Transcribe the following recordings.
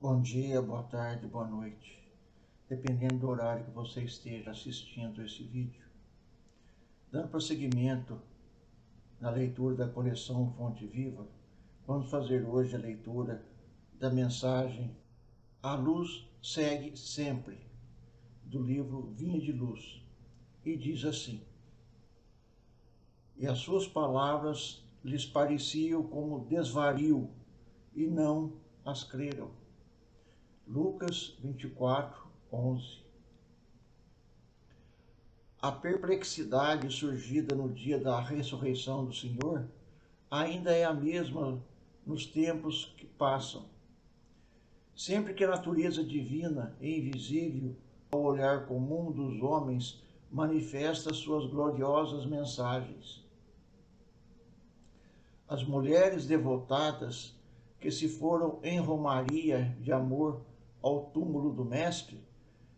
Bom dia, boa tarde, boa noite, dependendo do horário que você esteja assistindo esse vídeo. Dando prosseguimento na leitura da coleção Fonte Viva, vamos fazer hoje a leitura da mensagem A Luz Segue Sempre, do livro Vinha de Luz, e diz assim: E as suas palavras lhes pareciam como desvario, e não as creram. Lucas 24, 11. A perplexidade surgida no dia da ressurreição do Senhor ainda é a mesma nos tempos que passam. Sempre que a natureza divina e invisível ao olhar comum dos homens manifesta suas gloriosas mensagens. As mulheres devotadas que se foram em romaria de amor ao túmulo do Mestre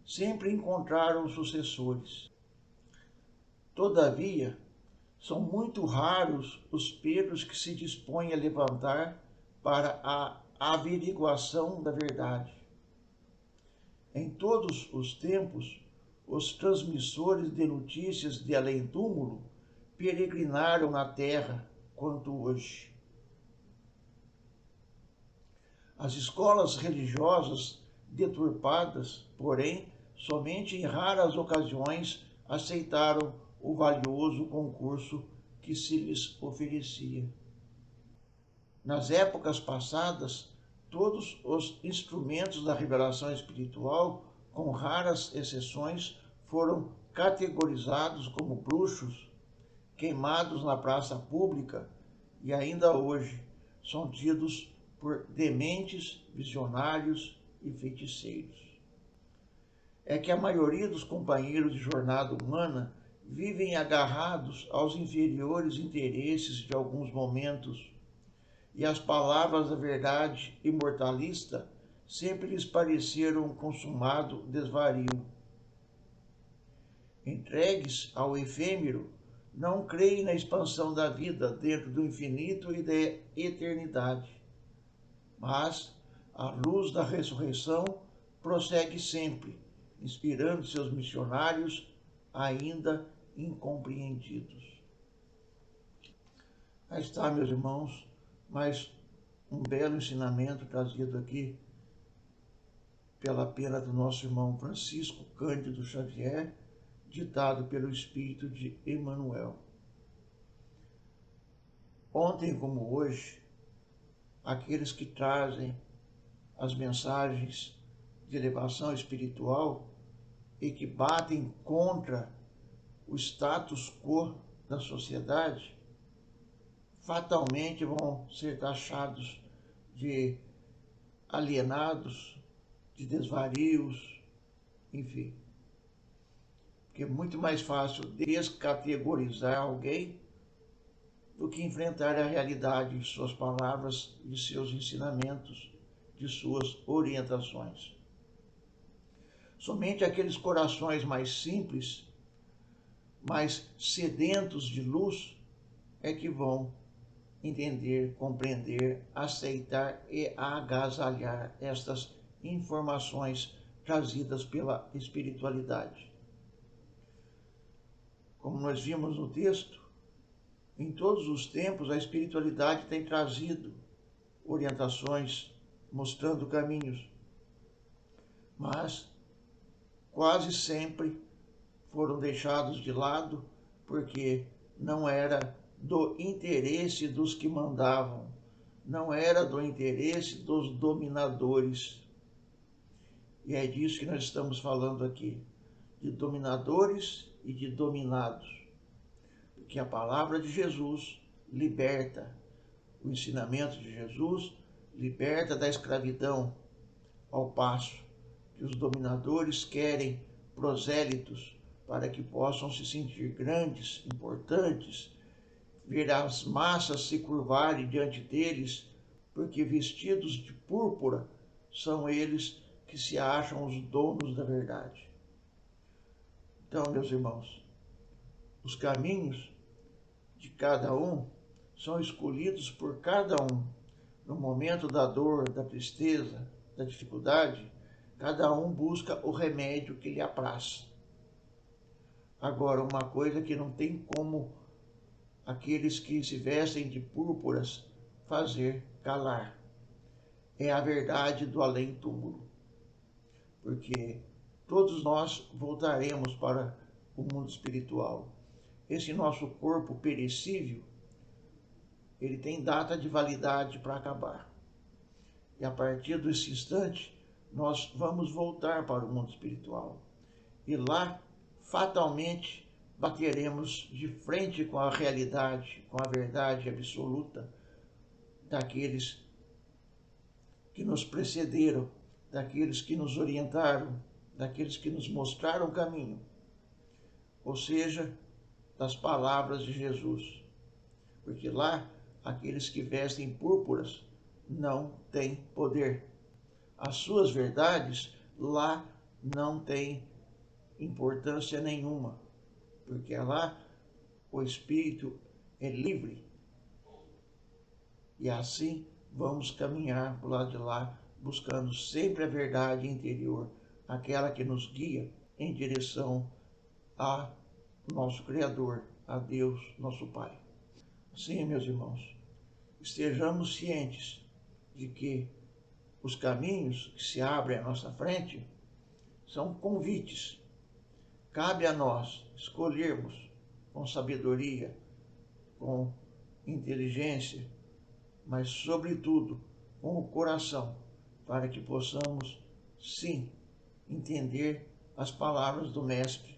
sempre encontraram sucessores. Todavia, são muito raros os Pedros que se dispõem a levantar para a averiguação da verdade. Em todos os tempos, os transmissores de notícias de além-túmulo peregrinaram na terra quanto hoje. As escolas religiosas deturpadas, porém, somente em raras ocasiões aceitaram o valioso concurso que se lhes oferecia. Nas épocas passadas, todos os instrumentos da revelação espiritual, com raras exceções, foram categorizados como bruxos, queimados na praça pública e ainda hoje são tidos por dementes, visionários e feiticeiros. É que a maioria dos companheiros de jornada humana vivem agarrados aos inferiores interesses de alguns momentos, e as palavras da verdade imortalista sempre lhes pareceram um consumado desvario. Entregues ao efêmero, não creem na expansão da vida dentro do infinito e da eternidade. Mas a luz da ressurreição prossegue sempre, inspirando seus missionários ainda incompreendidos. Aí está, meus irmãos, mais um belo ensinamento trazido aqui pela pena do nosso irmão Francisco Cândido Xavier, ditado pelo Espírito de Emmanuel. Ontem como hoje, aqueles que trazem as mensagens de elevação espiritual e que batem contra o status quo da sociedade, fatalmente vão ser taxados de alienados, de desvarios, enfim. Porque é muito mais fácil descategorizar alguém do que enfrentar a realidade de suas palavras, de seus ensinamentos, de suas orientações. Somente aqueles corações mais simples, mais sedentos de luz, é que vão entender, compreender, aceitar e agasalhar estas informações trazidas pela espiritualidade. Como nós vimos no texto, em todos os tempos a espiritualidade tem trazido orientações, mostrando caminhos, mas quase sempre foram deixados de lado porque não era do interesse dos que mandavam, não era do interesse dos dominadores. E é disso que nós estamos falando aqui, de dominadores e de dominados. Porque a palavra de Jesus liberta, o ensinamento de Jesus liberta da escravidão, ao passo que os dominadores querem prosélitos para que possam se sentir grandes, importantes, ver as massas se curvarem diante deles, porque vestidos de púrpura são eles que se acham os donos da verdade. Então, meus irmãos, os caminhos de cada um são escolhidos por cada um no momento da dor, da tristeza, da dificuldade, cada um busca o remédio que lhe apraz. Agora, uma coisa que não tem como aqueles que se vestem de púrpuras fazer calar é a verdade do além-túmulo, porque todos nós voltaremos para o mundo espiritual. Esse nosso corpo perecível, ele tem data de validade para acabar. E a partir desse instante, nós vamos voltar para o mundo espiritual. E lá, fatalmente, bateremos de frente com a realidade, com a verdade absoluta daqueles que nos precederam, daqueles que nos orientaram, daqueles que nos mostraram o caminho. Ou seja, das palavras de Jesus. Porque lá, aqueles que vestem púrpuras não têm poder. As suas verdades lá não têm importância nenhuma, porque lá o espírito é livre. E assim vamos caminhar para o lado de lá, buscando sempre a verdade interior, aquela que nos guia em direção a nosso Criador, a Deus, nosso Pai. Sim, meus irmãos, estejamos cientes de que os caminhos que se abrem à nossa frente são convites. Cabe a nós escolhermos com sabedoria, com inteligência, mas sobretudo com o coração, para que possamos, sim, entender as palavras do Mestre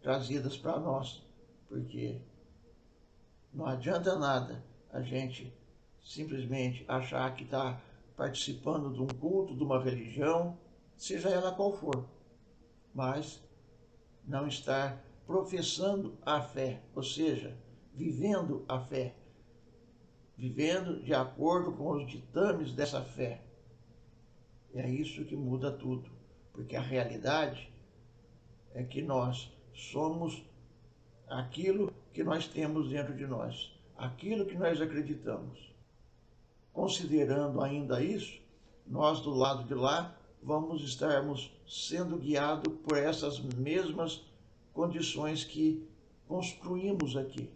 trazidas para nós, porque não adianta nada a gente simplesmente achar que está participando de um culto, de uma religião, seja ela qual for, mas não estar professando a fé, ou seja, vivendo a fé, vivendo de acordo com os ditames dessa fé. É isso que muda tudo, porque a realidade é que nós somos aquilo que nós temos dentro de nós, aquilo que nós acreditamos. Considerando ainda isso, nós do lado de lá vamos estarmos sendo guiados por essas mesmas condições que construímos aqui.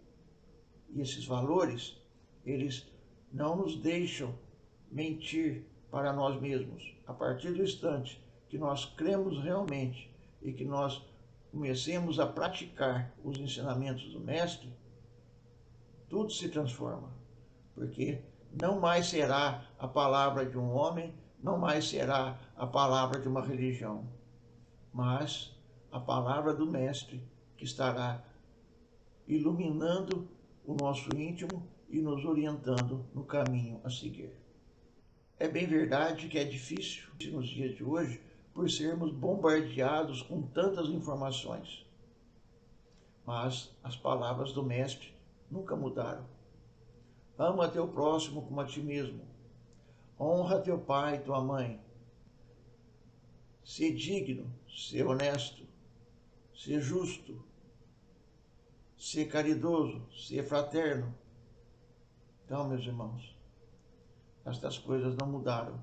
E esses valores, eles não nos deixam mentir para nós mesmos. A partir do instante que nós cremos realmente e que nós comecemos a praticar os ensinamentos do Mestre, tudo se transforma, porque não mais será a palavra de um homem, não mais será a palavra de uma religião, mas a palavra do Mestre que estará iluminando o nosso íntimo e nos orientando no caminho a seguir. É bem verdade que é difícil nos dias de hoje por sermos bombardeados com tantas informações, mas as palavras do Mestre nunca mudaram. Ama teu próximo como a ti mesmo. Honra teu pai e tua mãe. Ser digno, ser honesto, ser justo, ser caridoso, ser fraterno. Então, meus irmãos, estas coisas não mudaram.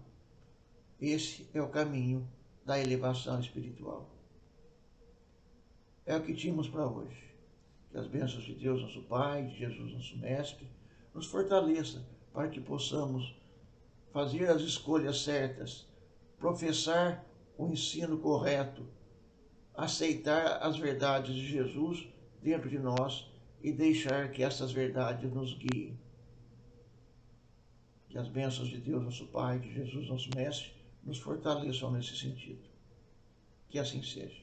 Esse é o caminho da elevação espiritual. É o que tínhamos para hoje. Que as bênçãos de Deus, nosso Pai, de Jesus, nosso Mestre, nos fortaleça para que possamos fazer as escolhas certas, professar o ensino correto, aceitar as verdades de Jesus dentro de nós e deixar que essas verdades nos guiem. Que as bênçãos de Deus, nosso Pai, de Jesus, nosso Mestre, nos fortaleçam nesse sentido. Que assim seja.